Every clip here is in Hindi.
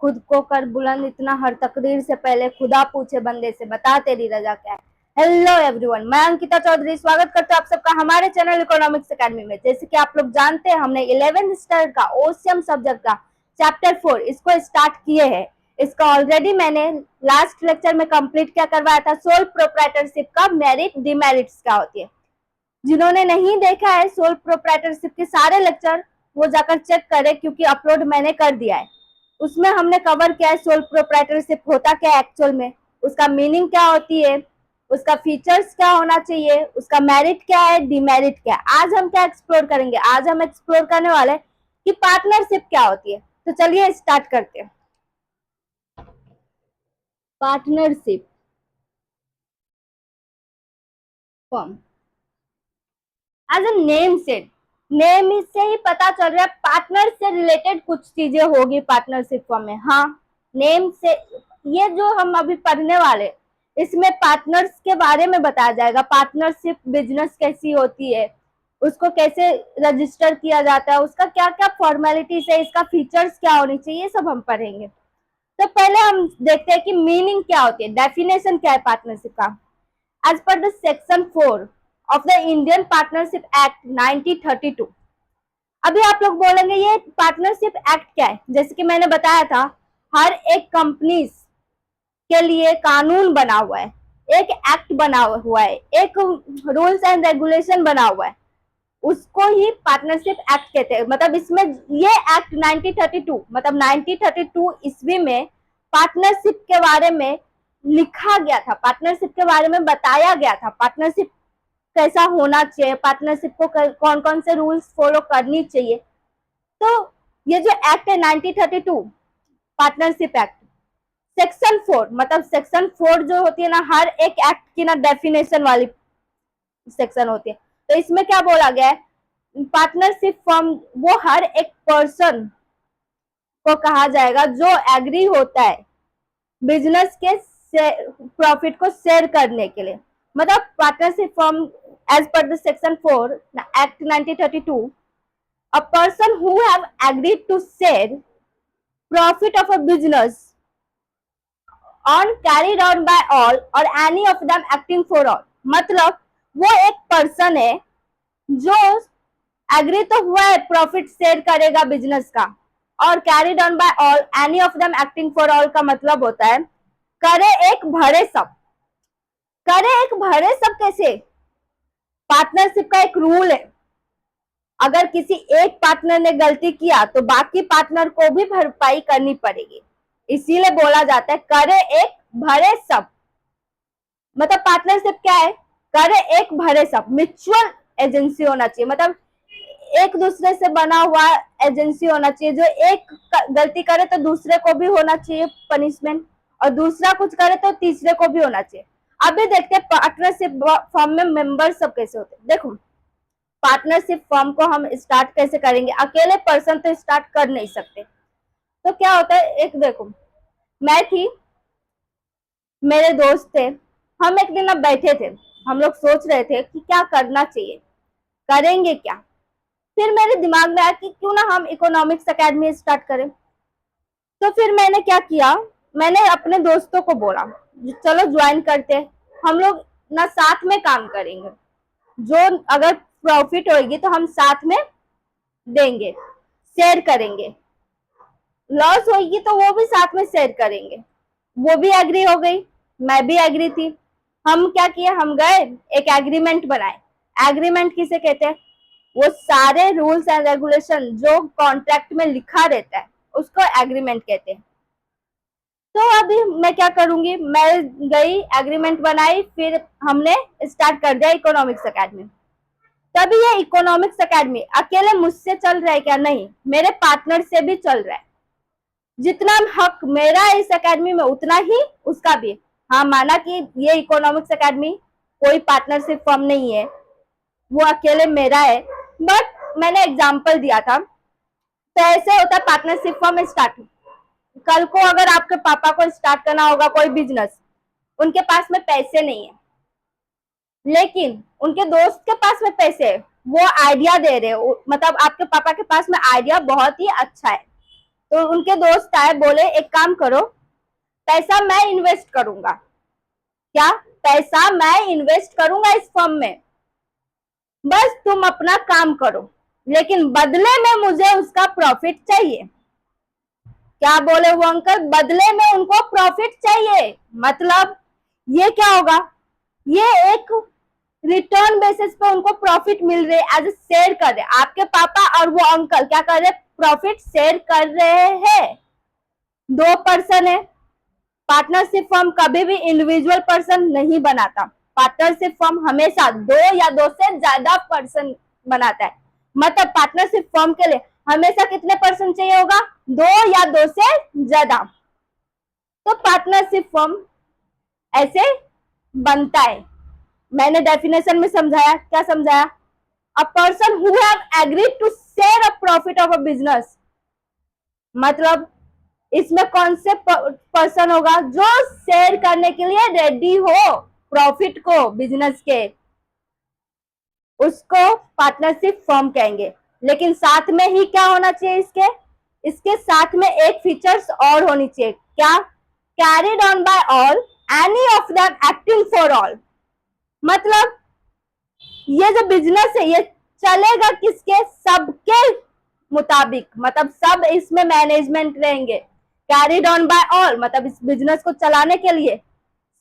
खुद को कर बुलंद इतना हर तकदीर से पहले खुदा पूछे बंदे से बता तेरी रजा क्या है। हेलो एवरीवन, मैं अंकिता चौधरी स्वागत करता हूँ आप सबका हमारे चैनल इकोनॉमिक्स एकेडमी में। जैसे कि आप लोग जानते हैं, हमने 11th स्टैंडर्ड का ओसीएम सब्जेक्ट का चैप्टर 4 इसको स्टार्ट किए हैं। इसका ऑलरेडी मैंने लास्ट लेक्चर में कंप्लीट क्या करवाया था, सोल प्रोप्राइटरशिप का मेरिट डिमेरिट्स क्या होती है। जिन्होंने नहीं देखा है सोल प्रोप्राइटरशिप के सारे लेक्चर, वो जाकर चेक करें क्योंकि अपलोड मैंने कर दिया है। उसमें हमने कवर किया है सोल प्रोप्राइटरशिप होता क्या है एक्चुअल में, उसका मीनिंग क्या होती है, उसका फीचर्स क्या होना चाहिए, उसका मेरिट क्या है, डिमेरिट क्या है। आज हम क्या एक्सप्लोर करेंगे, आज हम एक्सप्लोर करने वाले हैं कि पार्टनरशिप क्या होती है। तो चलिए स्टार्ट करते हैं। Partnership form as a name set, name से ही पता चल रहा है पार्टनर से रिलेटेड कुछ चीजें होगी पार्टनरशिप फॉर्म में। हाँ, नेम से ये जो हम अभी पढ़ने वाले, इसमें पार्टनर्स के बारे में बताया जाएगा। पार्टनरशिप बिजनेस कैसी होती है, उसको कैसे रजिस्टर किया जाता है, उसका क्या क्या फॉर्मेलिटीज है, इसका फीचर्स क्या होनी चाहिए, ये सब हम पढ़ेंगे। तो पहले हम देखते हैं कि मीनिंग क्या होती है, डेफिनेशन क्या है पार्टनरशिप का। As per the section 4 of the Indian partnership act 1932। अभी आप लोग बोलेंगे ये पार्टनरशिप एक्ट क्या है। जैसे कि मैंने बताया था, हर एक कंपनीज के लिए कानून बना हुआ है, एक एक्ट बना हुआ है, एक रूल्स एंड रेगुलेशन बना हुआ है, उसको ही पार्टनरशिप एक्ट कहते हैं। मतलब इसमें ये एक्ट 1932 मतलब 1932 ईस्वी में पार्टनरशिप के बारे में लिखा गया था, पार्टनरशिप के बारे में बताया गया था, पार्टनरशिप कैसा होना चाहिए, पार्टनरशिप को कौन कौन से रूल्स फॉलो करनी चाहिए। तो ये जो एक्ट है 1932 पार्टनरशिप एक्ट, सेक्शन 4 मतलब सेक्शन 4 जो होती है ना, हर एक एक्ट की ना डेफिनेशन वाली सेक्शन होती है। तो इसमें क्या बोला गया है, पार्टनरशिप फॉर्म वो हर एक पर्सन को कहा जाएगा जो एग्री होता है बिजनेस के प्रॉफिट को शेयर करने के लिए। मतलब partnership form as per the section 4 act 1932, a person who have agreed to share profit of a business on carried on by all or any of them acting for all। मतलब वो एक पर्सन है जो एग्री तो हुआ है प्रॉफिट शेयर करेगा बिजनेस का, और carried on by all any of them acting for all का मतलब होता है करे एक भरे सब। करे एक भरे सब कैसे, पार्टनरशिप का एक रूल है, अगर किसी एक पार्टनर ने गलती किया तो बाकी पार्टनर को भी भरपाई करनी पड़ेगी, इसीलिए बोला जाता है करे एक भरे सब। मतलब पार्टनरशिप क्या है, करे एक भरे सब, म्यूचुअल एजेंसी होना चाहिए। मतलब एक दूसरे से बना हुआ एजेंसी होना चाहिए, जो एक गलती करे तो दूसरे को भी होना चाहिए पनिशमेंट, और दूसरा कुछ करे तो तीसरे को भी होना चाहिए। अभी देखते हैं पार्टनरशिप फॉर्म में मेंबर सब कैसे होते हैं। देखो, पार्टनरशिप फॉर्म को हम स्टार्ट कैसे करेंगे, अकेले पर्सन तो स्टार्ट कर नहीं सकते। तो क्या होता है, एक देखो, मैं थी, मेरे दोस्त थे, हम एक दिन अब बैठे थे, हम लोग सोच रहे थे कि क्या करना चाहिए, करेंगे क्या। फिर मेरे दिमाग में आया कि क्यों ना हम इकोनॉमिक्स एकेडमी स्टार्ट करें। तो फिर मैंने क्या किया, मैंने अपने दोस्तों को बोला चलो ज्वाइन करते, हम लोग ना साथ में काम करेंगे, जो अगर प्रॉफिट होगी तो हम साथ में देंगे, शेयर करेंगे, लॉस होगी तो वो भी साथ में शेयर करेंगे। वो भी एग्री हो गई, मैं भी एग्री थी। हम क्या किए, हम गए एक एग्रीमेंट बनाए। एग्रीमेंट किसे कहते हैं, वो सारे रूल्स एंड रेगुलेशन जो कॉन्ट्रैक्ट में लिखा रहता है उसको एग्रीमेंट कहते हैं। तो अभी मैं क्या करूंगी, मैं गई एग्रीमेंट बनाई, फिर हमने स्टार्ट कर दिया इकोनॉमिक्स एकेडमी। तभी ये इकोनॉमिक्स एकेडमी अकेले मुझसे चल रहा है क्या, नहीं, मेरे पार्टनर से भी चल रहा है। जितना हक मेरा है इस एकेडमी में उतना ही उसका भी। हाँ, माना कि ये इकोनॉमिक्स एकेडमी कोई पार्टनरशिप फर्म नहीं है, वो अकेले मेरा है, बट मैंने एग्जांपल दिया था। तो ऐसे होता है पार्टनरशिप फर्म स्टार्ट। कल को अगर आपके पापा को स्टार्ट करना होगा कोई बिजनेस, उनके पास में पैसे नहीं है, लेकिन उनके दोस्त के पास में पैसे है, वो आइडिया दे रहे हो, मतलब आपके पापा के पास में आइडिया बहुत ही अच्छा है, तो उनके दोस्त आए, बोले एक काम करो, पैसा मैं इन्वेस्ट करूंगा। क्या? पैसा मैं इन्वेस्ट करूंगा इस फर्म में, बस तुम अपना काम करो, लेकिन बदले में मुझे उसका प्रॉफिट चाहिए। क्या बोले वो अंकल? बदले में उनको प्रॉफिट चाहिए। मतलब ये क्या होगा? ये एक रिटर्न बेसिस पे उनको प्रॉफिट मिल रहे, एज शेयर कर रहे। आपके पापा और वो अंकल क्या कर रहे? प्रॉफिट शेयर कर रहे हैं। दो पर्सन है। पार्टनरशिप फर्म कभी भी इंडिविजुअल पर्सन नहीं बनाता। पार्टनरशिप फर्म हमेशा दो या दो से ज्यादा पर्सन बनाता है। मतलब पार्टनरशिप फर्म के लिए हमेशा कितने पर्सन चाहिए होगा? दो या दो से ज्यादा। तो पार्टनरशिप फर्म ऐसे बनता है। मैंने डेफिनेशन में समझाया, क्या समझाया? A person who have agreed to share a profit of a business. मतलब इसमें कौन से पर्सन होगा? जो शेयर करने के लिए रेडी हो प्रॉफिट को बिजनेस के, उसको पार्टनरशिप फर्म कहेंगे। लेकिन साथ में ही क्या होना चाहिए? इसके साथ में एक फीचर्स और होनी चाहिए। क्या? Carried on by all, any of them acting for all. मतलब ये जो बिजनेस है ये चलेगा किसके? सबके मुताबिक। मतलब सब इसमें मैनेजमेंट रहेंगे। कैरिड ऑन बाय ऑल मतलब इस बिजनेस को चलाने के लिए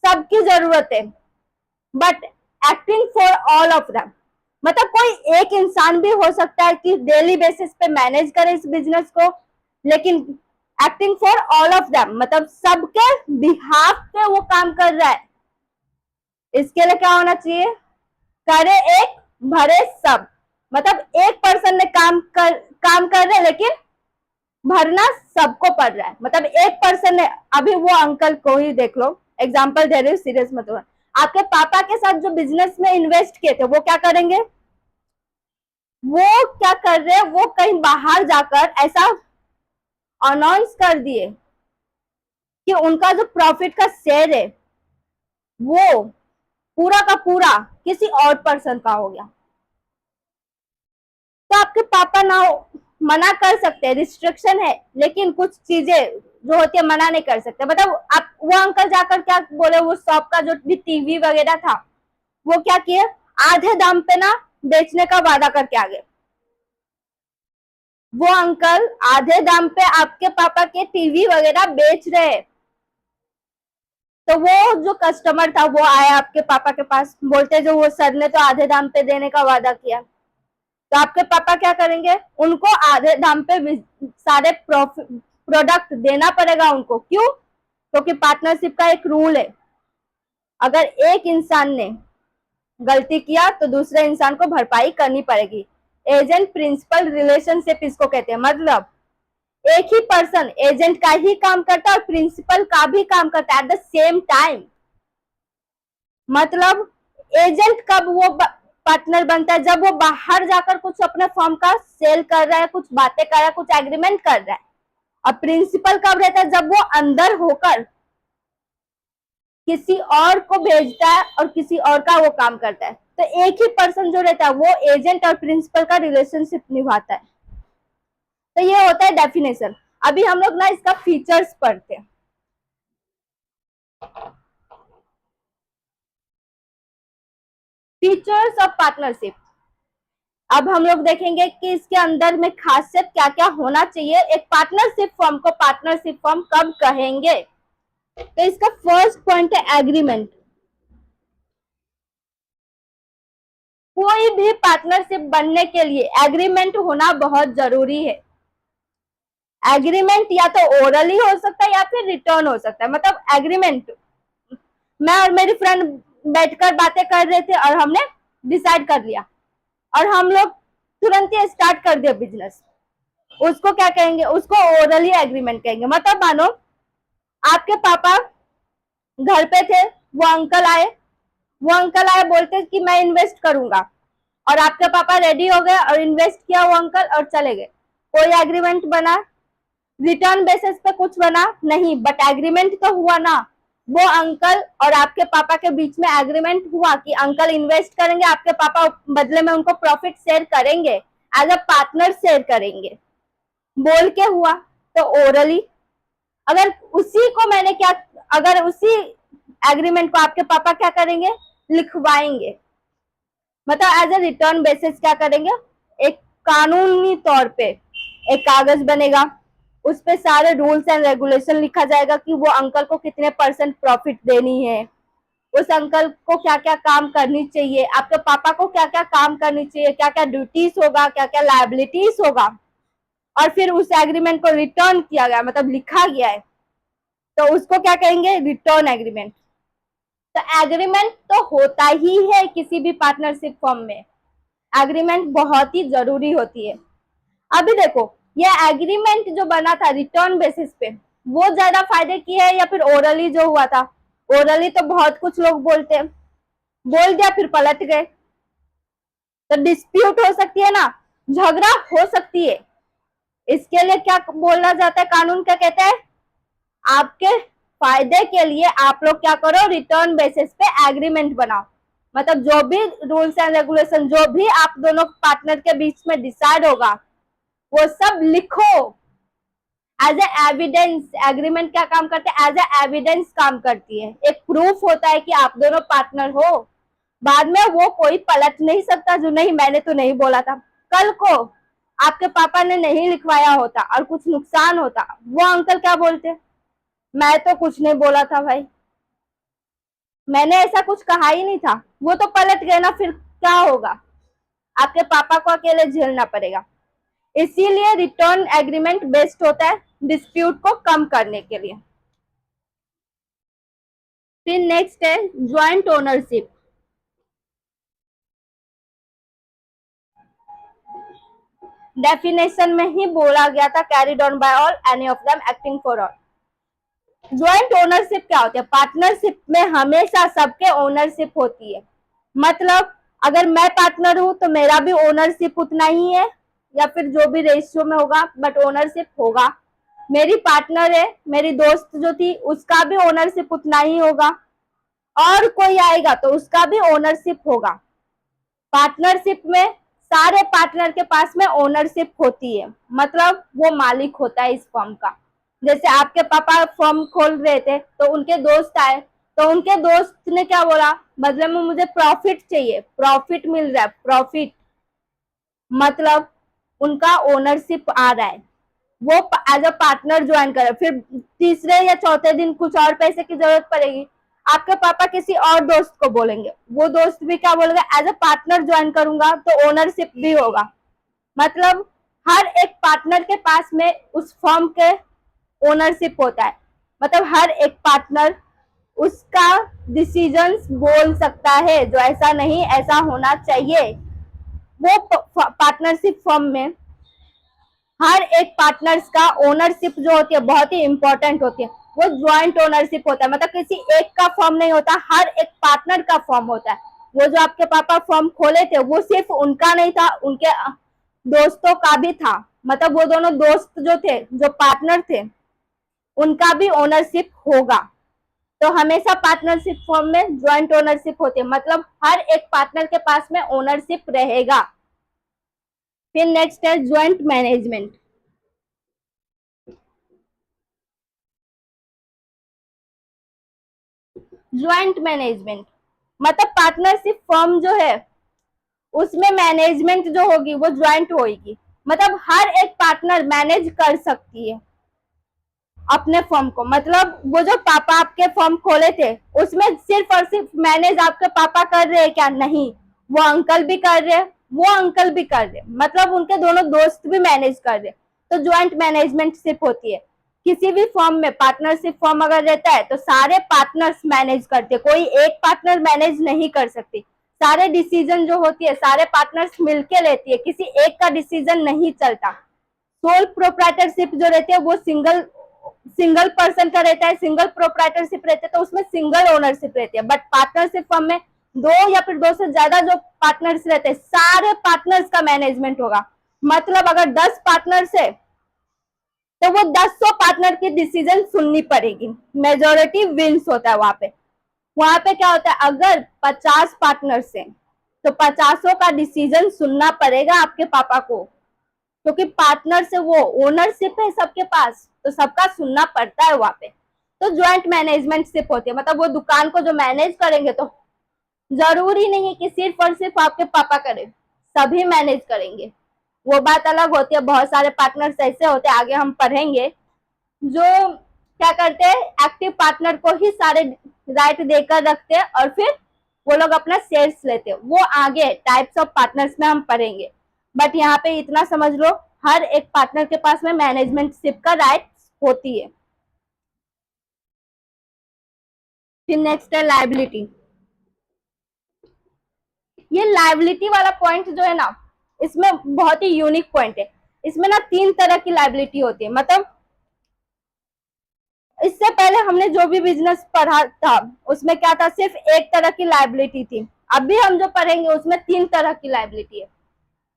सबकी जरूरत है, but acting for all of them. मतलब कोई एक इंसान भी हो सकता है कि डेली बेसिस पे मैनेज करे इस बिजनेस को, लेकिन acting for all of them मतलब सबके बिहाफ पे वो काम कर रहा है। इसके लिए क्या होना चाहिए? करे एक भरे सब। मतलब एक पर्सन ने काम कर रहे, लेकिन भरना सबको पड़ रहा है। मतलब एक पर्सन ने, अभी वो अंकल को ही देख लो, एग्जाम्पल दे रही हूँ, सीरियस मत हो। आपके पापा के साथ जो बिजनेस में इन्वेस्ट किए थे, वो क्या करेंगे? वो क्या कर रहे हैं? वो कहीं बाहर जाकर ऐसा अनाउंस कर दिए कि उनका जो प्रॉफिट का शेयर है वो पूरा का पूरा किसी और पर्सन का हो गया। तो आपके पापा ना मना कर सकते हैं, रिस्ट्रिक्शन है, लेकिन कुछ चीजें जो होती है मना नहीं कर सकते। मतलब आप वो अंकल जाकर क्या बोले? वो शॉप का जो भी टीवी वगैरह था वो क्या किए? आधे दाम पे ना बेचने का वादा करके आ गए। वो अंकल आधे दाम पे आपके पापा के टीवी वगैरह बेच रहे हैं। तो वो जो कस्टमर था वो आया आपके पापा के पास, बोलते जो वो सर ने तो आधे दाम पे देने का वादा किया। तो आपके पापा क्या करेंगे? उनको आधे दाम पे सारे प्रोडक्ट देना पड़ेगा उनको। क्यों? क्योंकि पार्टनरशिप का एक रूल है, अगर एक इंसान ने गलती किया तो दूसरे इंसान को भरपाई करनी पड़ेगी। एजेंट प्रिंसिपल रिलेशनशिप इसको कहते हैं। मतलब एक ही पर्सन एजेंट का ही काम करता है और प्रिंसिपल का भी काम करता है एट द सेम टाइम। मतलब एजेंट कब वो पार्टनर बनता है? जब वो बाहर जाकर कुछ अपने फर्म का सेल कर रहा है, कुछ बातें कर रहा है, कुछ एग्रीमेंट कर रहा है। और प्रिंसिपल कब रहता है? जब वो अंदर होकर किसी और को भेजता है और किसी और का वो काम करता है। तो एक ही पर्सन जो रहता है वो एजेंट और प्रिंसिपल का रिलेशनशिप निभाता है। तो ये होता है डेफिनेशन। अभी हम लोग ना इसका फीचर्स पढ़ते हैं। Features of partnership. अब हम लोग देखेंगे कि इसके अंदर में खासियत क्या क्या होना चाहिए। एक पार्टनरशिप फर्म को पार्टनरशिप फर्म कब कहेंगे? तो इसका फर्स्ट पॉइंट है एग्रीमेंट। कोई भी पार्टनरशिप बनने के लिए एग्रीमेंट होना बहुत जरूरी है। एग्रीमेंट या तो ओरली हो सकता है या फिर रिटर्न हो सकता है। मतलब एग्रीमेंट, मैं और मेरी फ्रेंड बैठकर बातें कर रहे थे और हमने डिसाइड कर लिया और हम लोग तुरंत ही स्टार्ट कर दिया बिजनेस, उसको क्या कहेंगे? उसको ओरली एग्रीमेंट कहेंगे। मतलब मानो आपके पापा घर पे थे, वो अंकल आए बोलते कि मैं इन्वेस्ट करूंगा, और आपके पापा रेडी हो गए और इन्वेस्ट किया वो अंकल और चले गए। कोई एग्रीमेंट बना? रिटर्न बेसिस पे कुछ बना? नहीं, बट एग्रीमेंट तो हुआ ना। वो अंकल और आपके पापा के बीच में एग्रीमेंट हुआ कि अंकल इन्वेस्ट करेंगे, आपके पापा बदले में उनको प्रॉफिट शेयर करेंगे, एज अ पार्टनर शेयर करेंगे, बोल के हुआ। तो ओरली। अगर उसी को मैंने क्या, अगर उसी एग्रीमेंट को आपके पापा क्या करेंगे, लिखवाएंगे, मतलब एज ए रिटर्न बेसिस क्या करेंगे, एक कानूनी तौर पे एक कागज बनेगा, उस पे सारे रूल्स एंड रेगुलेशन लिखा जाएगा कि वो अंकल को कितने % प्रॉफिट देनी है, उस अंकल को क्या क्या काम करनी चाहिए, आपके पापा को क्या क्या काम करनी चाहिए, क्या क्या ड्यूटीज होगा, क्या क्या लायबिलिटीज होगा, और फिर उस एग्रीमेंट को रिटर्न किया गया, मतलब लिखा गया है, तो उसको क्या कहेंगे, रिटर्न एग्रीमेंट। तो एग्रीमेंट तो होता ही है किसी भी पार्टनरशिप फॉर्म में, एग्रीमेंट बहुत ही जरूरी होती है। अभी देखो, ये एग्रीमेंट जो बना था रिटर्न बेसिस पे, वो ज्यादा फायदे की है या फिर ओरली जो हुआ था? ओरली तो बहुत कुछ लोग बोलते हैं, बोल दिया फिर पलट गए, तो डिस्प्यूट हो सकती है ना, झगड़ा हो सकती है। इसके लिए क्या बोला जाता है, कानून क्या कहता है, आपके फायदे के लिए आप लोग क्या करो, रिटर्न बेसिस पे एग्रीमेंट बनाओ, मतलब जो भी रूल्स एंड रेगुलेशन, जो भी आप दोनों पार्टनर के बीच में डिसाइड होगा, वो सब लिखो एज ए एविडेंस। एग्रीमेंट क्या काम करते हैं, एज ए एविडेंस काम करती है, एक प्रूफ होता है कि आप दोनों पार्टनर हो। बाद में वो कोई पलट नहीं सकता जो नहीं मैंने तो नहीं बोला था। कल को आपके पापा ने नहीं लिखवाया होता और कुछ नुकसान होता, वो अंकल क्या बोलते, मैं तो कुछ नहीं बोला था भाई, मैंने ऐसा कुछ कहा ही नहीं था, वो तो पलट गए ना, फिर क्या होगा, आपके पापा को अकेले झेलना पड़ेगा। इसीलिए रिटर्न एग्रीमेंट बेस्ट होता है डिस्प्यूट को कम करने के लिए। फिर नेक्स्ट है ज्वाइंट ओनरशिप। डेफिनेशन में ही बोला गया था, carried on by all, any of them, acting for all. Joint ownership क्या होती है, पार्टनरशिप में हमेशा सबके ओनरशिप होती है, मतलब अगर मैं पार्टनर हूं तो मेरा भी ओनरशिप उतना ही है, या फिर जो भी रेशियो में होगा, बट ओनरशिप होगा। मेरी पार्टनर है, मेरी दोस्त जो थी, उसका भी ओनरशिप उतना ही होगा, और कोई आएगा तो उसका भी ओनरशिप होगा। पार्टनरशिप में सारे पार्टनर के पास में ओनरशिप होती है, मतलब वो मालिक होता है इस फर्म का। जैसे आपके पापा फर्म खोल रहे थे तो उनके दोस्त आए, तो उनके दोस्त ने क्या बोला, बदले में मुझे प्रॉफिट चाहिए, प्रॉफिट मिल रहा है, प्रॉफिट मतलब उनका ओनरशिप आ रहा है, वो एज अ पार्टनर ज्वाइन करे। फिर तीसरे या चौथे दिन कुछ और पैसे की जरूरत पड़ेगी, आपके पापा किसी और दोस्त को बोलेंगे, वो दोस्त भी क्या बोलेगा, एज अ पार्टनर ज्वाइन करूंगा तो ओनरशिप भी होगा। मतलब हर एक पार्टनर के पास में उस फर्म के ओनरशिप होता है, मतलब हर एक पार्टनर उसका डिसीजंस बोल सकता है, जो ऐसा नहीं ऐसा होना चाहिए। वो पार्टनरशिप फर्म में हर एक पार्टनर्स का ओनरशिप जो होती है बहुत ही इंपॉर्टेंट होती है, वो ज्वाइंट ओनरशिप होता है, मतलब किसी एक का फर्म नहीं होता, हर एक पार्टनर का फर्म होता है। वो जो आपके पापा फर्म खोले थे वो सिर्फ उनका नहीं था, उनके दोस्तों का भी था, मतलब वो दोनों दोस्त जो थे, जो पार्टनर थे, उनका भी ओनरशिप होगा। तो हमेशा पार्टनरशिप फर्म में ज्वाइंट ओनरशिप होती है, मतलब हर एक पार्टनर के पास में ओनरशिप रहेगा। फिर नेक्स्ट है ज्वाइंट मैनेजमेंट। ज्वाइंट मैनेजमेंट मतलब पार्टनरशिप फर्म जो है उसमें मैनेजमेंट जो होगी वो ज्वाइंट होगी, मतलब हर एक पार्टनर मैनेज कर सकती है अपने फर्म को। मतलब वो जो पापा आपके फर्म खोले थे उसमें सिर्फ और सिर्फ मैनेज आपके पापा कर रहे हैं क्या, नहीं, वो अंकल भी कर रहे, वो अंकल भी कर रहे, मतलब उनके दोनों दोस्त भी मैनेज कर रहे। तो ज्वाइंट मैनेजमेंटशिप होती है किसी भी फर्म में। पार्टनरशिप फर्म अगर रहता है तो सारे पार्टनर्स मैनेज करते, कोई एक पार्टनर मैनेज नहीं कर सकती, सारे डिसीजन जो होती है सारे पार्टनर्स मिलके लेती है, किसी एक का डिसीजन नहीं चलता। सोल प्रोप्राइटरशिप जो रहती है वो सिंगल पर्सन का रहता है, सिंगल प्रोप्राइटरशिप रहता है तो उसमें सिंगल ओनरशिप रहती है। बट पार्टनरशिप फर्म में दो या फिर दो से ज्यादा जो पार्टनर्स रहते हैं सारे पार्टनर्स का मैनेजमेंट होगा। मतलब अगर 10 पार्टनर्स है तो वो 10 पार्टनर की डिसीजन सुननी पड़ेगी, मेजोरिटी विंस होता है वहां पे। वहां पे क्या होता है, अगर 50 पार्टनर्स हैं तो 50 का डिसीजन सुनना पड़ेगा आपके पापा को। क्योंकि पार्टनर से वो ओनरशिप है सबके पास, तो सबका सुनना पड़ता है वहां पे। तो ज्वाइंट मैनेजमेंटशिप होती है, मतलब वो दुकान को जो मैनेज करेंगे, तो जरूरी नहीं है कि सिर्फ और सिर्फ आपके पापा करें, सभी मैनेज करेंगे। वो बात अलग होती है। बहुत सारे पार्टनर्स ऐसे होते हैं, आगे हम पढ़ेंगे, जो क्या करते हैं, एक्टिव पार्टनर को ही सारे राइट देकर रखते हैं और फिर वो लोग अपना शेयर्स लेते हैं। वो आगे टाइप्स ऑफ पार्टनर्स में हम पढ़ेंगे, बट यहाँ पे इतना समझ लो, हर एक पार्टनर के पास में मैनेजमेंटशिप का राइट होती है। फिर नेक्स्ट है लायबिलिटी। ये लायबिलिटी वाला पॉइंट जो है ना, इसमें बहुत ही यूनिक पॉइंट है। इसमें ना 3 तरह की लायबिलिटी होती है। मतलब इससे पहले हमने जो भी बिजनेस पढ़ा था उसमें क्या था, सिर्फ एक तरह की लायबिलिटी थी। अभी हम जो पढ़ेंगे उसमें 3 तरह की लायबिलिटी है।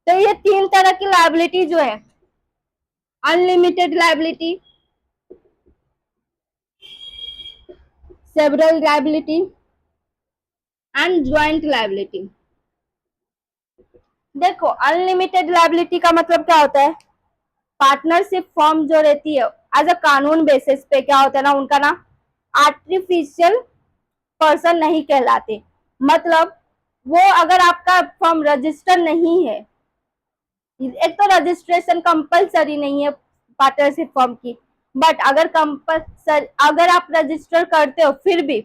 तो ये 3 तरह की लायबिलिटी जो है, unlimited liability, several liability and joint liability. देखो, अनलिमिटेड लायबिलिटी का मतलब क्या होता है, पार्टनरशिप फॉर्म जो रहती है एज अ कानून बेसिस पे क्या होता है ना, उनका ना आर्टिफिशियल पर्सन नहीं कहलाते। मतलब वो अगर आपका फॉर्म रजिस्टर नहीं है, एक तो रजिस्ट्रेशन कंपलसरी नहीं है पार्टनरशिप फॉर्म की, बट अगर कंपलसरी अगर आप रजिस्टर करते हो फिर भी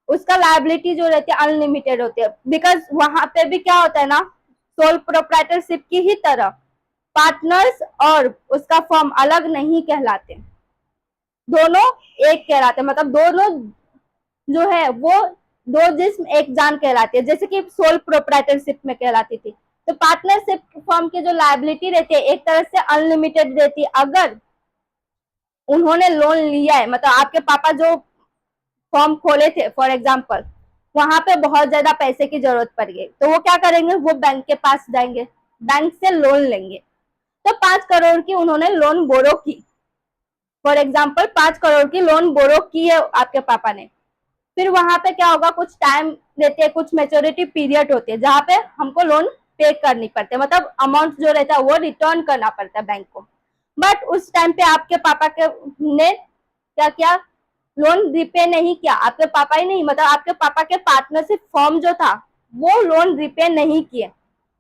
उसका लायबिलिटी जो रहती है अनलिमिटेड होती है। बिकॉज वहां पे भी क्या होता है ना, सोल प्रोप्राइटरशिप की ही तरह पार्टनर्स और उसका फॉर्म अलग नहीं कहलाते, दोनों एक कहलाते। मतलब दोनों जो है वो दो जिस्म एक जान कहलाती है, जैसे कि सोल प्रोप्राइटरशिप में कहलाती थी। तो पार्टनरशिप फॉर्म की जो लायबिलिटी रहती है एक तरह से अनलिमिटेड रहती है। अगर उन्होंने लोन लिया है, मतलब आपके पापा जो फॉर्म खोले थे फॉर एग्जाम्पल, वहां पे बहुत ज्यादा पैसे की जरूरत पड़ गई, तो वो क्या करेंगे, वो बैंक के पास जाएंगे, बैंक से लोन लेंगे। तो 5 करोड़ की उन्होंने लोन बोरो की, फॉर एग्जाम्पल 5 करोड़ की लोन बोरो की है आपके पापा ने। फिर वहां पे क्या होगा, कुछ टाइम देते हैं, कुछ मेच्योरिटी पीरियड होती है जहां पे हमको लोन पे करनी पड़ती है, मतलब अमाउंट जो रहता है वो रिटर्न करना पड़ता है बैंक को। बट उस टाइम पे आपके पापा के ने क्या किया, लोन रिपे नहीं किया। आपके पापा ही नहीं, मतलब आपके पापा के पार्टनरशिप फॉर्म जो था वो लोन रिपे नहीं किए।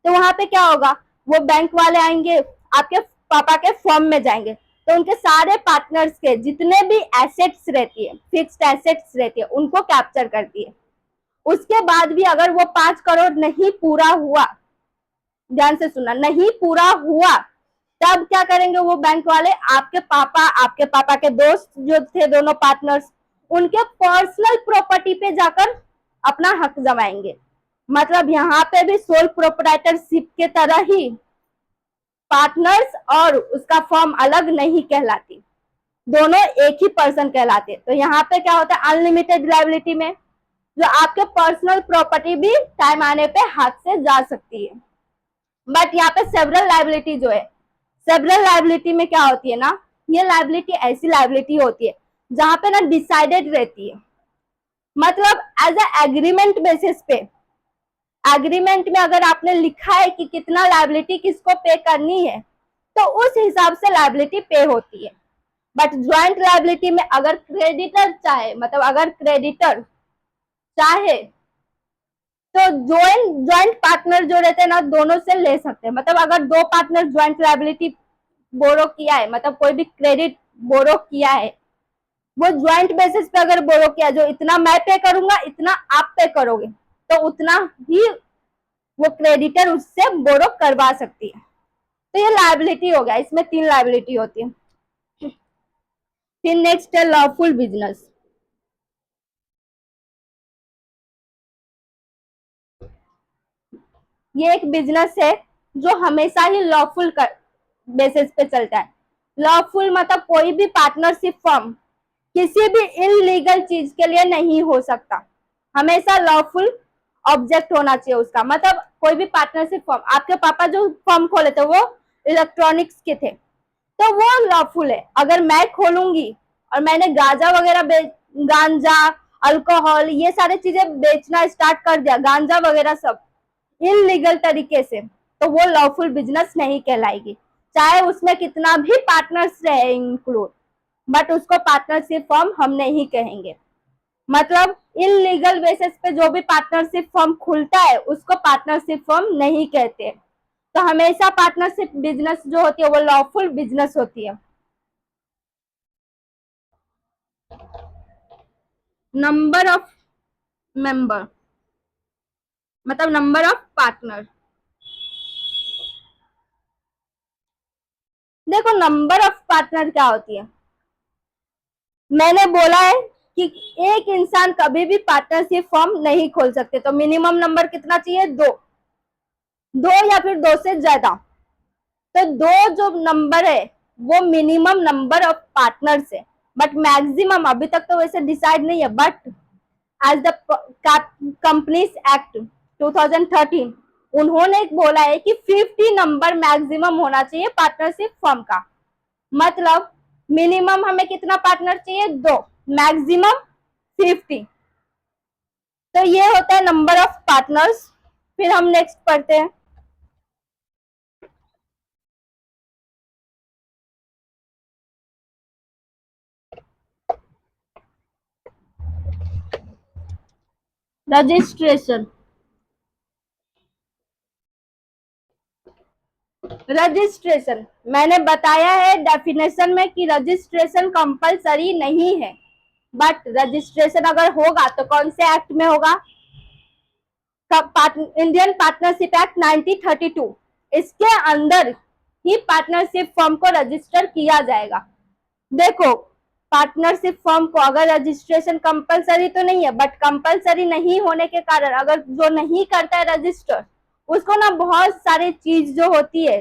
तो वहां पे क्या होगा, वो बैंक वाले आएंगे, आपके पापा के फॉर्म में जाएंगे, तो उनके सारे पार्टनर्स के जितने भी एसेट्स रहती है, फिक्स्ड एसेट्स रहती है, उनको कैप्चर करती है। उसके बाद भी अगर वो 5 करोड़ नहीं पूरा हुआ, ध्यान से सुनना, नहीं पूरा हुआ, तब क्या करेंगे वो बैंक वाले, आपके पापा के दोस्त जो थे दोनों पार्टनर्स, उनके पर्सनल प्रॉपर्टी पे जाकर अपना हक जमाएंगे। मतलब यहाँ पे भी सोल प्रोप्राइटरशिप के तरह ही पार्टनर्स और उसका फॉर्म अलग नहीं कहलाती, दोनों एक ही पर्सन कहलाते। तो यहाँ पे क्या होता है, अनलिमिटेड लायबिलिटी में जो आपके पर्सनल प्रॉपर्टी भी टाइम आने पे हाथ से जा सकती है। बट यहाँ पे सेवरल लायबिलिटी जो है, सेवरल लायबिलिटी में क्या होती है ना, ये लायबिलिटी ऐसी लायबिलिटी होती है जहां पे ना डिसाइडेड रहती है, मतलब एज अ एग्रीमेंट बेसिस पे। एग्रीमेंट में अगर आपने लिखा है कि कितना लायबिलिटी किसको पे करनी है, तो उस हिसाब से लायबिलिटी पे होती है। बट ज्वाइंट लायबिलिटी में अगर क्रेडिटर चाहे, मतलब अगर क्रेडिटर चाहे तो ज्वाइंट पार्टनर जो रहते हैं ना, दोनों से ले सकते हैं। मतलब अगर दो पार्टनर ज्वाइंट लायबिलिटी बोरो किया है, मतलब कोई भी क्रेडिट बोरो किया है, वो ज्वाइंट बेसिस पे अगर बोरो किया, जो इतना मैं पे करूंगा इतना आप पे करोगे, तो उतना ही वो क्रेडिटर उससे बोरो करवा सकती है। तो ये लायबिलिटी हो गया, इसमें 3 लायबिलिटी होती है। फिर नेक्स्ट है लॉफुल बिजनेस। ये एक बिजनेस है जो हमेशा ही लॉफुल बेसिस पे चलता है। लॉफुल मतलब कोई भी पार्टनरशिप फर्म किसी भी इनलीगल चीज के लिए नहीं हो सकता, हमेशा लॉफुल ऑब्जेक्ट होना चाहिए उसका। मतलब कोई भी पार्टनरशिप फर्म, आपके पापा जो फर्म खोले थे वो इलेक्ट्रॉनिक्स के थे, तो वो लॉफुल है। अगर मैं खोलूंगी और मैंने गांजा वगैरह गांजा, अल्कोहल, ये सारे चीजें बेचना स्टार्ट कर दिया, गांजा वगैरह सब इनलीगल तरीके से, तो वो लॉफुल बिजनेस नहीं कहलाएगी। चाहे उसमें कितना भी पार्टनर्स रहे इंक्लूड, बट उसको पार्टनरशिप फॉर्म हम नहीं कहेंगे। मतलब इलीगल बेसिस पे जो भी पार्टनरशिप फॉर्म खुलता है उसको पार्टनरशिप फॉर्म नहीं कहते। तो हमेशा पार्टनरशिप बिजनेस जो होती है वो लॉफुल बिजनेस होती है। नंबर ऑफ मेंबर मतलब नंबर ऑफ पार्टनर। देखो नंबर ऑफ पार्टनर क्या होती है, मैंने बोला है कि एक इंसान कभी भी पार्टनरशिप फॉर्म नहीं खोल सकते, तो मिनिमम नंबर कितना चाहिए, दो या फिर दो से ज्यादा। तो दो जो नंबर है वो मिनिमम नंबर ऑफ पार्टनर्स है, बट मैक्सिमम अभी तक तो वैसे डिसाइड नहीं है। But as the companies act 2013 उन्होंने बोला है कि 50 नंबर मैक्सिमम होना चाहिए पार्टनरशिप फॉर्म का। मतलब मिनिमम हमें कितना पार्टनर चाहिए, दो, मैक्सिमम 50। तो ये होता है नंबर ऑफ पार्टनर्स। फिर हम नेक्स्ट पढ़ते हैं रजिस्ट्रेशन। रजिस्ट्रेशन मैंने बताया है डेफिनेशन में कि रजिस्ट्रेशन कंपलसरी नहीं है, बट रजिस्ट्रेशन अगर होगा तो कौन से एक्ट में होगा, इंडियन पार्टनरशिप एक्ट 1932, इसके अंदर ही पार्टनरशिप फॉर्म को रजिस्टर किया जाएगा। देखो पार्टनरशिप फॉर्म को अगर रजिस्ट्रेशन कंपलसरी तो नहीं है, बट कंपलसरी नहीं होने के कारण अगर जो नहीं करता है रजिस्टर, उसको ना बहुत सारे चीज जो होती है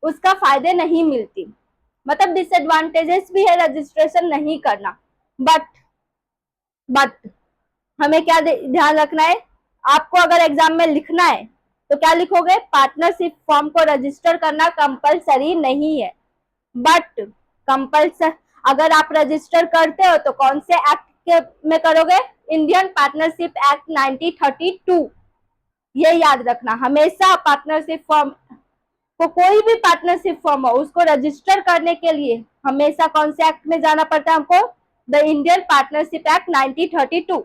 उसका फायदे नहीं मिलती। मतलब डिसएडवांटेजेस भी है रजिस्ट्रेशन नहीं करना। बट बट हमें क्या ध्यान रखना है, आपको अगर एग्जाम में लिखना है तो क्या लिखोगे, पार्टनरशिप फॉर्म को रजिस्टर करना कंपलसरी नहीं है। बट कंपल्सर अगर आप रजिस्टर करते हो तो कौन से एक्ट के में करोगे, इंडियन पार्टनरशिप एक्ट 1932। ये याद रखना, हमेशा पार्टनरशिप फॉर्म को, कोई भी पार्टनरशिप फॉर्म हो उसको रजिस्टर करने के लिए हमेशा कौन से एक्ट में जाना पड़ता है हमको, द इंडियन पार्टनरशिप एक्ट 1932।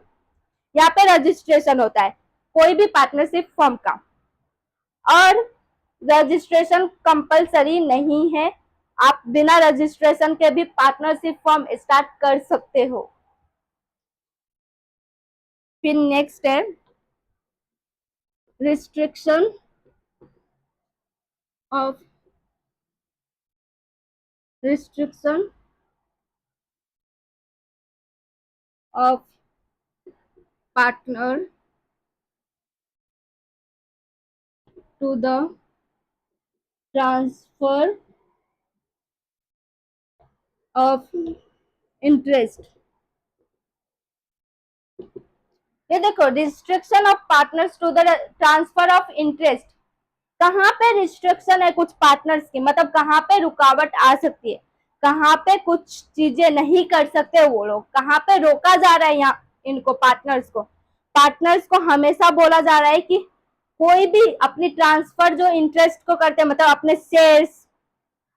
यहाँ पे रजिस्ट्रेशन होता है कोई भी पार्टनरशिप फॉर्म का, और रजिस्ट्रेशन कंपलसरी नहीं है, आप बिना रजिस्ट्रेशन के भी पार्टनरशिप फॉर्म स्टार्ट कर सकते हो। फिर नेक्स्ट है restriction of restriction of partner to the transfer of interest. ये देखो restriction of partners to the transfer of interest, कहाँ पे रिस्ट्रिक्शन है कुछ पार्टनर्स की, मतलब कहाँ पे रुकावट आ सकती है, कहाँ पे कुछ चीजें नहीं कर सकते वो लोग, कहाँ पे रोका जा रहा है यहाँ इनको पार्टनर्स को हमेशा बोला जा रहा है कि कोई भी अपनी ट्रांसफर जो इंटरेस्ट को करते हैं, मतलब अपने शेयर्स,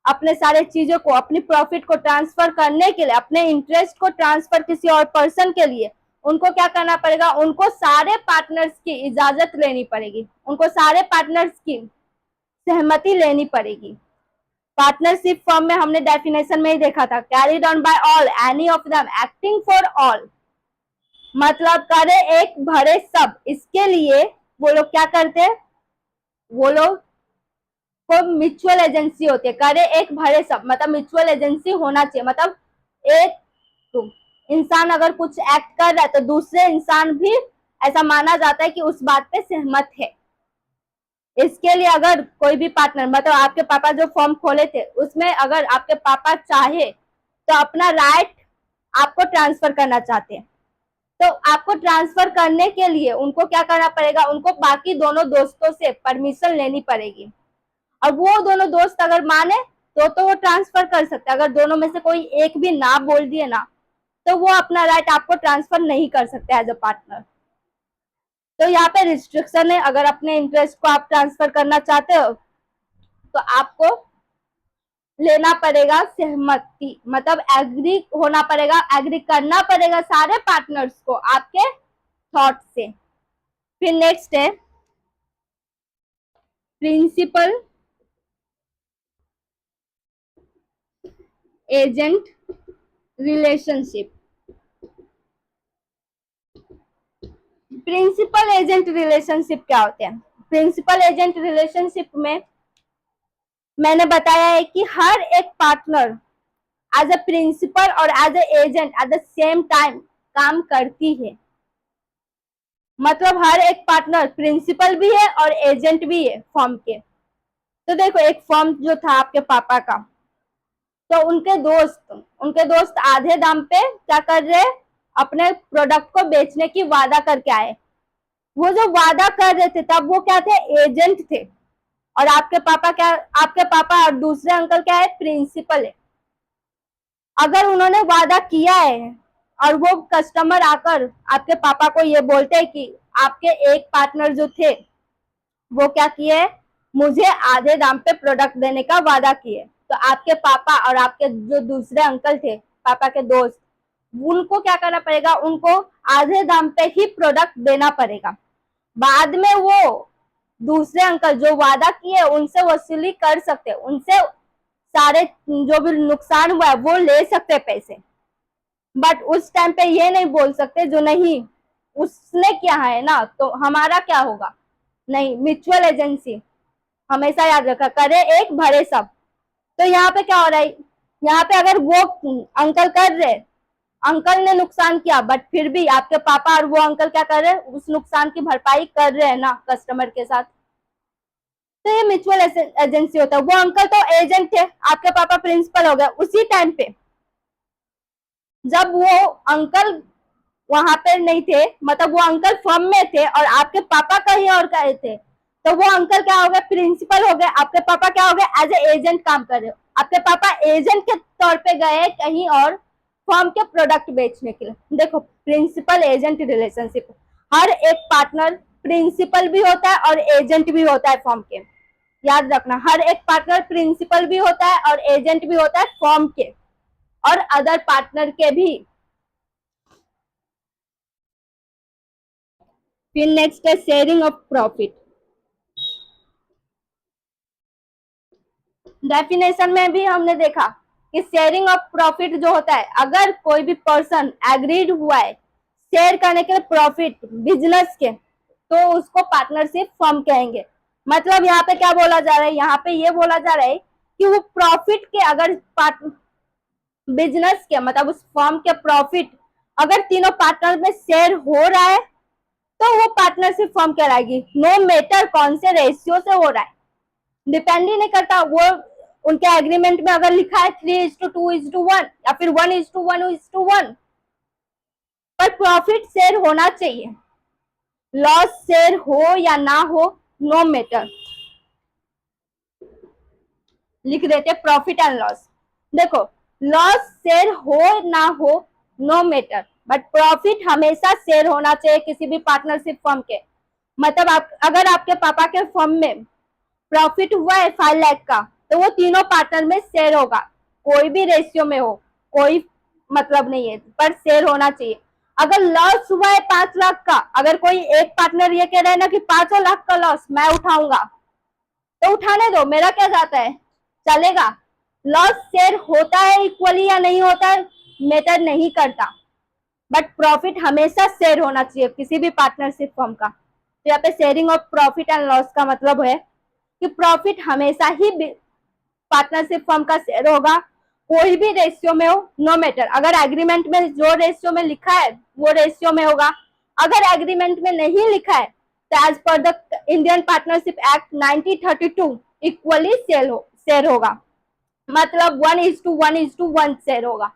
अपने सारे चीजों को, अपनी प्रॉफिट को ट्रांसफर करने के लिए, अपने इंटरेस्ट को ट्रांसफर किसी और पर्सन के लिए, उनको क्या करना पड़ेगा, उनको सारे पार्टनर्स की इजाजत लेनी पड़ेगी, उनको सारे पार्टनर्स की सहमति लेनी पड़ेगी। पार्टनरशिप फॉर्म में हमने डेफिनेशन में ही देखा था, carried on by all any of them acting for all, मतलब करे एक भरे सब, इसके लिए वो लोग क्या करते हैं, वो लोग को म्यूचुअल एजेंसी होती है, करे एक भरे सब मतलब म्यूचुअल एजेंसी होना चाहिए। मतलब एक तो इंसान अगर कुछ एक्ट कर रहा है तो दूसरे इंसान भी ऐसा माना जाता है कि उस बात पे सहमत है। इसके लिए अगर कोई भी पार्टनर, मतलब आपके पापा जो फॉर्म खोले थे उसमें अगर आपके पापा चाहे तो अपना राइट आपको ट्रांसफर करना चाहते हैं, तो आपको ट्रांसफर करने के लिए उनको क्या करना पड़ेगा, उनको बाकी दोनों दोस्तों से परमिशन लेनी पड़ेगी। और वो दोनों दोस्त अगर माने तो वो ट्रांसफर कर सकते हैं, अगर दोनों में से कोई एक भी ना बोल दिए ना तो वो अपना राइट आपको ट्रांसफर नहीं कर सकते एज अ पार्टनर। तो यहाँ पे रिस्ट्रिक्शन है, अगर अपने इंटरेस्ट को आप ट्रांसफर करना चाहते हो तो आपको लेना पड़ेगा सहमति, मतलब एग्री होना पड़ेगा, एग्री करना पड़ेगा सारे पार्टनर्स को आपके थॉट से। फिर नेक्स्ट है principal agent relationship. Principal agent relationship क्या होते हैं? प्रिंसिपल एजेंट रिलेशनशिप में मैंने बताया है कि हर एक पार्टनर एज अ प्रिंसिपल और as a agent at the same time काम करती है। मतलब हर एक पार्टनर प्रिंसिपल भी है और एजेंट भी है फर्म के। तो देखो एक फर्म जो था आपके पापा का, तो उनके दोस्त आधे दाम पे क्या कर रहे, अपने प्रोडक्ट को बेचने की वादा करके आए। वो जो वादा कर रहे थे तब वो क्या थे, एजेंट थे। और आपके पापा और दूसरे अंकल क्या है, प्रिंसिपल है। अगर उन्होंने वादा किया है और वो कस्टमर आकर आपके पापा को ये बोलते हैं कि आपके एक पार्टनर जो थे वो क्या किए, मुझे आधे दाम पे प्रोडक्ट देने का वादा किए, तो आपके पापा और आपके जो दूसरे अंकल थे पापा के दोस्त, उनको क्या करना पड़ेगा, उनको आधे दाम पे ही प्रोडक्ट देना पड़ेगा। बाद में वो दूसरे अंकल जो वादा किए उनसे वसूली कर सकते, उनसे सारे जो भी नुकसान हुआ है वो ले सकते पैसे। बट उस टाइम पे ये नहीं बोल सकते जो नहीं उसने क्या है ना तो हमारा क्या होगा। नहीं, म्यूचुअल एजेंसी हमेशा याद रखा, करे एक भरे सब। तो यहाँ पे क्या हो रहा है, यहाँ पे अगर वो अंकल कर रहे, अंकल ने नुकसान किया बट फिर भी आपके पापा और वो अंकल क्या कर रहे हैं, उस नुकसान की भरपाई कर रहे हैं ना कस्टमर के साथ। तो ये म्यूचुअल एजेंसी होता है। वो अंकल तो एजेंट थे, आपके पापा प्रिंसिपल हो गए। उसी टाइम पे जब वो अंकल वहां पे नहीं थे, मतलब वो अंकल फर्म में थे और आपके पापा कहीं और गए थे, तो वो अंकल क्या हो गए, प्रिंसिपल हो गए। आपके पापा क्या हो गए, एज ए एजेंट काम कर रहे हो। आपके पापा एजेंट के तौर पे गए कहीं और फर्म के प्रोडक्ट बेचने के लिए। देखो प्रिंसिपल एजेंट रिलेशनशिप, हर एक पार्टनर प्रिंसिपल भी होता है और एजेंट भी होता है फर्म के। याद रखना, हर एक पार्टनर प्रिंसिपल भी होता है और एजेंट भी होता है फर्म के और अदर पार्टनर के भी। फिर नेक्स्ट है शेयरिंग ऑफ प्रॉफिट। डेफिनेशन में भी हमने देखा कि शेयरिंग ऑफ प्रॉफिट जो होता है, अगर कोई भी पर्सन एग्रीड हुआ है शेयर करने के प्रॉफिट बिजनेस के, तो उसको पार्टनरशिप फर्म कहेंगे। मतलब यहाँ पे क्या बोला जा रहा है, यहाँ पे ये बोला जा रहा है कि वो प्रॉफिट के अगर बिजनेस के मतलब उस फर्म के प्रॉफिट अगर तीनों पार्टनर में शेयर हो रहा है तो वो पार्टनरशिप फर्म कहलाएगी। नो मैटर कौन से रेशियो से हो रहा है, डिपेंड ही नहीं करता। वो उनके एग्रीमेंट में अगर लिखा है 3:2:1 या फिर 1:1:1, पर प्रॉफिट शेयर होना चाहिए। लॉस शेयर हो या ना हो, नो मैटर, लिख देते प्रॉफिट एंड लॉस। देखो लॉस शेयर हो ना हो नो मैटर, बट प्रॉफिट हमेशा शेयर होना चाहिए किसी भी पार्टनरशिप फर्म के। मतलब अगर आपके पापा के फर्म में प्रॉफिट हुआ है 5 लाख का, तो वो तीनों पार्टनर में शेयर होगा, कोई भी रेशियो में हो, कोई मतलब नहीं है, पर शेयर होना चाहिए। अगर लॉस हुआ है 5 लाख का, अगर कोई एक पार्टनर ये कह रहा है ना कि 5 लाख का लॉस मैं उठाऊंगा, तो उठाने दो, मेरा क्या जाता है, चलेगा। लॉस शेयर होता है इक्वली या नहीं होता है मैटर नहीं करता, बट प्रॉफिट हमेशा शेयर होना चाहिए किसी भी पार्टनरशिप फर्म का। तो यहाँ पे sharing of profit and loss का मतलब है कि प्रॉफिट हमेशा ही पार्टनरशिप फर्म का शेयर होगा, कोई भी रेशियो में हो, नो मैटर। अगर एग्रीमेंट में जो रेशियो में लिखा है वो रेशियो में होगा, अगर एग्रीमेंट में नहीं लिखा है तो as per the Indian partnership act 1932 equally share होगा। मतलब 1:1:1 शेयर होगा,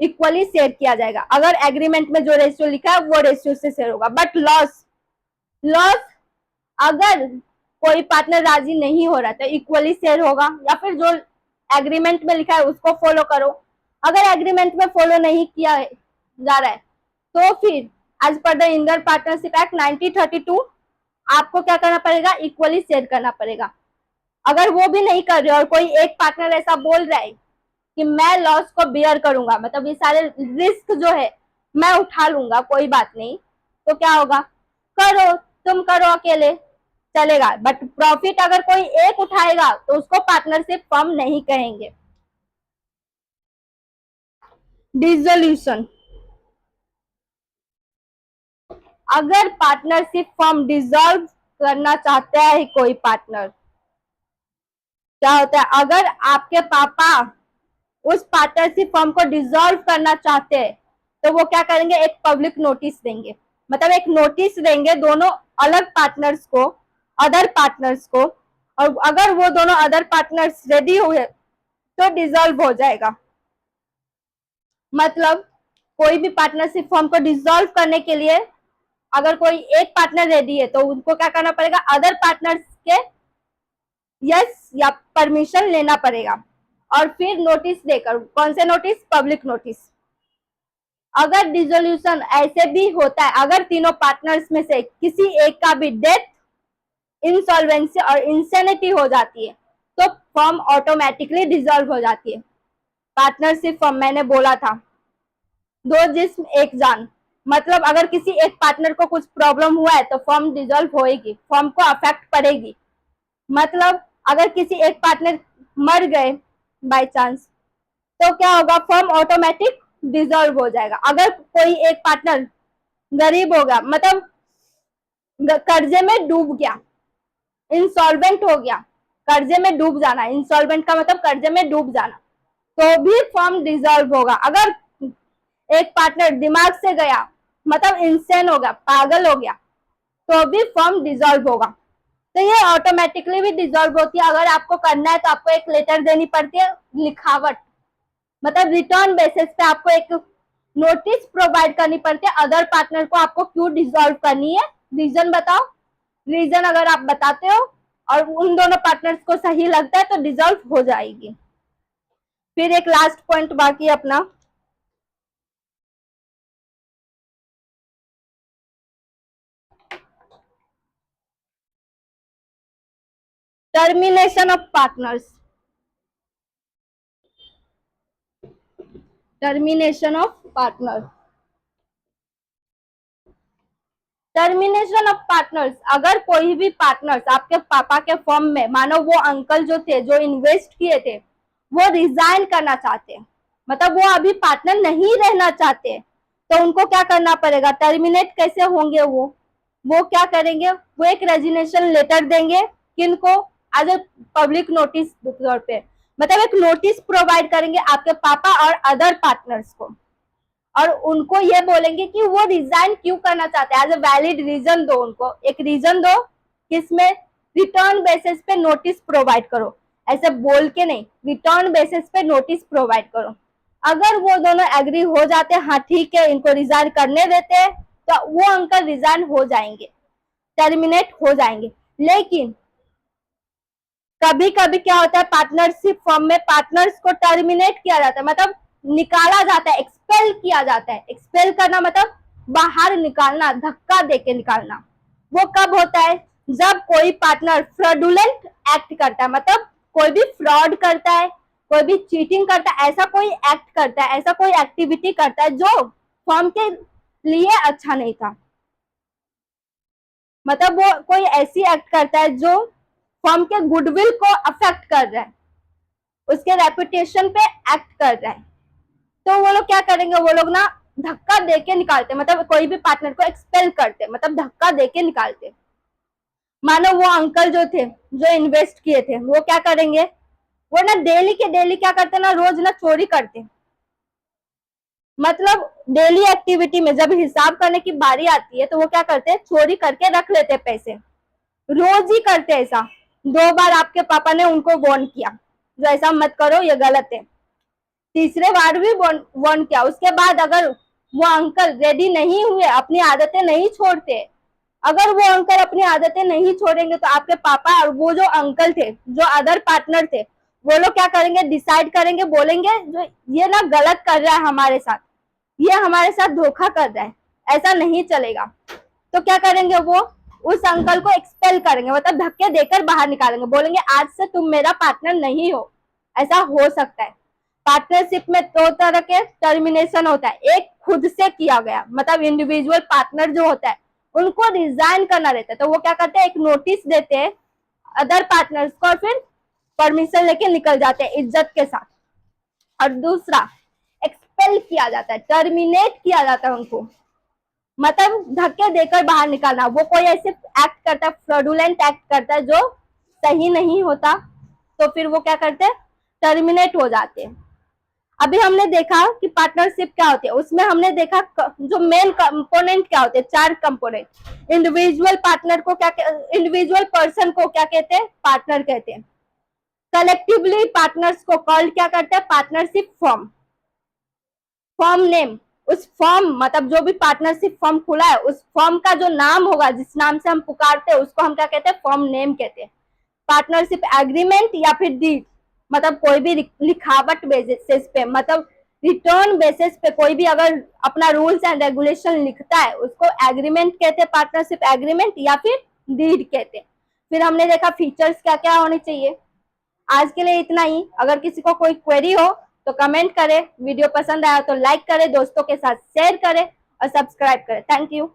इक्वली शेयर किया जाएगा। अगर एग्रीमेंट में जो रेशियो लिखा है वो रेशियो से शेयर होगा। बट लॉस लॉस अगर कोई पार्टनर राजी नहीं हो रहा तो इक्वली शेयर होगा, या फिर जो एग्रीमेंट में लिखा है उसको फॉलो करो। अगर एग्रीमेंट में फॉलो नहीं किया जा रहा है तो फिर as per the Indian partnership act 1932 आपको क्या करना पड़ेगा, इक्वली शेयर करना पड़ेगा। अगर वो भी नहीं कर रहे और कोई एक पार्टनर ऐसा बोल रहा है कि मैं लॉस को बियर करूंगा, मतलब ये सारे रिस्क जो है मैं उठा लूंगा, कोई बात नहीं, तो क्या होगा, करो, तुम करो अकेले, चलेगा। बट प्रॉफिट अगर कोई एक उठाएगा तो उसको पार्टनरशिप फर्म नहीं कहेंगे। डिसोल्यूशन, अगर पार्टनरशिप फर्म डिसॉल्व करना चाहता है कोई पार्टनर, क्या होता है, अगर आपके पापा उस पार्टनरशिप फर्म को डिसॉल्व करना चाहते हैं तो वो क्या करेंगे, एक पब्लिक नोटिस देंगे, मतलब एक नोटिस देंगे दोनों अलग पार्टनर्स को, अदर पार्टनर्स को, और अगर वो दोनों अदर पार्टनर्स रेडी हुए तो डिसॉल्व हो जाएगा। मतलब कोई भी पार्टनरशिप फर्म को डिसॉल्व करने के लिए अगर कोई एक पार्टनर रेडी है तो उनको क्या करना पड़ेगा, अदर पार्टनर्स के यस या परमिशन लेना पड़ेगा, और फिर नोटिस देकर, कौन से नोटिस, पब्लिक नोटिस। अगर डिसोल्यूशन ऐसे भी होता है, अगर तीनों पार्टनर्स में से किसी एक का भी डेथ, इंसॉल्वेंसी और इंसेनिटी हो जाती है तो फर्म ऑटोमेटिकली डिसॉल्व हो जाती है। पार्टनरशिप फर्म मैंने बोला था, दो जिस्म एक जान, मतलब अगर किसी एक पार्टनर को कुछ प्रॉब्लम हुआ है तो फर्म डिसॉल्व होएगी, फर्म को अफेक्ट पड़ेगी। मतलब अगर किसी एक पार्टनर मर गए बाय चांस तो क्या होगा, फर्म ऑटोमेटिक डिसॉल्व हो जाएगा। अगर कोई एक पार्टनर गरीब हो गया, मतलब कर्जे में डूब गया, इंसॉल्वेंट हो गया, कर्जे में डूब जाना, इंसॉल्वेंट का मतलब कर्जे में डूब जाना, तो भी फर्म डिसॉल्व होगा। अगर एक पार्टनर दिमाग से गया, मतलब इंसेन हो गया, पागल हो गया, तो भी फर्म डिसॉल्व होगा। तो ये ऑटोमेटिकली भी डिसॉल्व होती है। अगर आपको करना है तो आपको एक लेटर देनी पड़ती है, लिखावट, मतलब रिटर्न बेसिस पे आपको एक नोटिस प्रोवाइड करनी पड़ती है अदर पार्टनर को, आपको क्यों डिसॉल्व करनी है, रीजन बताओ। रीजन अगर आप बताते हो और उन दोनों पार्टनर्स को सही लगता है तो डिसॉल्व हो जाएगी। फिर एक लास्ट पॉइंट बाकी अपना, termination of partners. Termination of partner, termination of partners, अगर कोई भी पार्टनर्स आपके पापा के फर्म में, मानो वो अंकल जो थे जो इन्वेस्ट किए थे वो रिजाइन करना चाहते, मतलब वो अभी पार्टनर नहीं रहना चाहते, तो उनको क्या करना पड़ेगा, टर्मिनेट कैसे होंगे वो क्या करेंगे, वो एक रेजिग्नेशन लेटर देंगे, किनको, एज ए पब्लिक नोटिस तौर पे, मतलब एक नोटिस प्रोवाइड करेंगे आपके पापा और अदर पार्टनर्स को, और उनको ये बोलेंगे कि वो रिजाइन क्यों करना चाहते हैं, एज ए वैलिड रीजन दो, उनको एक रीजन दो, किसमें, रिटर्न बेसिस पे नोटिस प्रोवाइड करो, ऐसे बोल के नहीं, रिटर्न बेसिस पे नोटिस प्रोवाइड करो। अगर वो दोनों एग्री हो जाते हैं, हाँ ठीक है इनको रिजाइन करने देते हैं, तो वो अंकल रिजाइन हो जाएंगे, टर्मिनेट हो जाएंगे। लेकिन कभी कभी क्या होता है, पार्टनरशिप फर्म में पार्टनर्स को टर्मिनेट किया जाता है, मतलब निकाला जाता है, एक्सपेल किया जाता है। एक्सपेल करना मतलब बाहर निकालना, धक्का देके निकालना। वो कब होता है, जब कोई पार्टनर फ्रॉडुलेंट एक्ट करता है, मतलब कोई भी फ्रॉड करता है, कोई भी चीटिंग करता है, ऐसा कोई एक्ट करता है, ऐसा कोई एक्टिविटी करता है जो फर्म के लिए अच्छा नहीं था, मतलब वो कोई ऐसी एक्ट करता है जो फर्म के गुडविल को अफेक्ट कर रहा है, उसके रेपुटेशन पे एक्ट कर रहा है, तो वो लोग क्या करेंगे, वो लोग ना धक्का देके निकालते, मतलब कोई भी पार्टनर को एक्सपेल करते, मतलब धक्का देके निकालते। मानो वो अंकल जो थे जो इन्वेस्ट किए थे वो क्या करेंगे, वो ना डेली के डेली क्या करते ना, रोज ना चोरी करते, मतलब डेली एक्टिविटी में जब हिसाब करने की बारी आती है तो वो क्या करते, चोरी करके रख लेते पैसे, रोज ही करते ऐसा। 2 बार आपके पापा ने उनको वार्न किया जो ऐसा मत करो, ये गलत है, तीसरे बार भी वार्न किया, उसके बाद अगर वो अंकल रेडी नहीं हुए, अपनी आदतें नहीं छोड़ते, अगर वो अंकल अपनी आदतें नहीं छोड़ेंगे तो आपके पापा और वो जो अंकल थे जो अदर पार्टनर थे वो लोग क्या करेंगे, डिसाइड करेंगे, बोलेंगे जो ये ना गलत कर रहा है हमारे साथ, ये हमारे साथ धोखा कर रहा है, ऐसा नहीं चलेगा। तो क्या करेंगे, वो उस अंकल को एक्सपेल करेंगे, मतलब धक्के देकर बाहर निकालेंगे, बोलेंगे आज से तुम मेरा पार्टनर नहीं हो। ऐसा हो सकता है। पार्टनरशिप में दो तरह के टर्मिनेशन होता है, एक खुद से किया गया, मतलब इंडिविजुअल पार्टनर जो होता है उनको रिजाइन करना रहता है, तो वो क्या करते हैं, एक नोटिस देते हैं अदर पार्टनर्स को और फिर परमिशन लेके निकल जाते हैं इज्जत के साथ। और दूसरा एक्सपेल किया जाता है, टर्मिनेट किया जाता है उनको, मतलब धक्के देकर बाहर निकालना। वो कोई ऐसे एक्ट करता है, फ्रॉडुलेंट एक्ट करता है जो सही नहीं होता, तो फिर वो क्या करते हैं, टर्मिनेट हो जाते हैं। अभी हमने देखा कि पार्टनरशिप क्या होती है, उसमें हमने देखा जो मेन कंपोनेंट क्या होते हैं, 4 कंपोनेंट। इंडिविजुअल पार्टनर को क्या, इंडिविजुअल पर्सन को क्या कहते हैं, पार्टनर कहते हैं। कलेक्टिवली पार्टनर्स को कॉल्ड क्या करते हैं, पार्टनरशिप फॉर्म। फॉर्म नेम, उस फॉर्म मतलब जो भी पार्टनरशिप फॉर्म खुला है उस फॉर्म का जो नाम होगा, जिस नाम से हम पुकारते हैं उसको हम क्या कहते हैं, फॉर्म नेम कहते हैं। पार्टनरशिप एग्रीमेंट या फिर डीड, मतलब कोई भी लिखावट बेसिस पे, मतलब रिटर्न बेसिस पे कोई भी अगर अपना रूल्स एंड रेगुलेशन लिखता है उसको एग्रीमेंट कहते हैं, पार्टनरशिप एग्रीमेंट या फिर डीड कहते हैं। फिर हमने देखा फीचर्स क्या क्या होने चाहिए। आज के लिए इतना ही। अगर किसी को कोई क्वेरी हो तो कमेंट करें, वीडियो पसंद आया तो लाइक करें, दोस्तों के साथ शेयर करें और सब्सक्राइब करें। Thank you.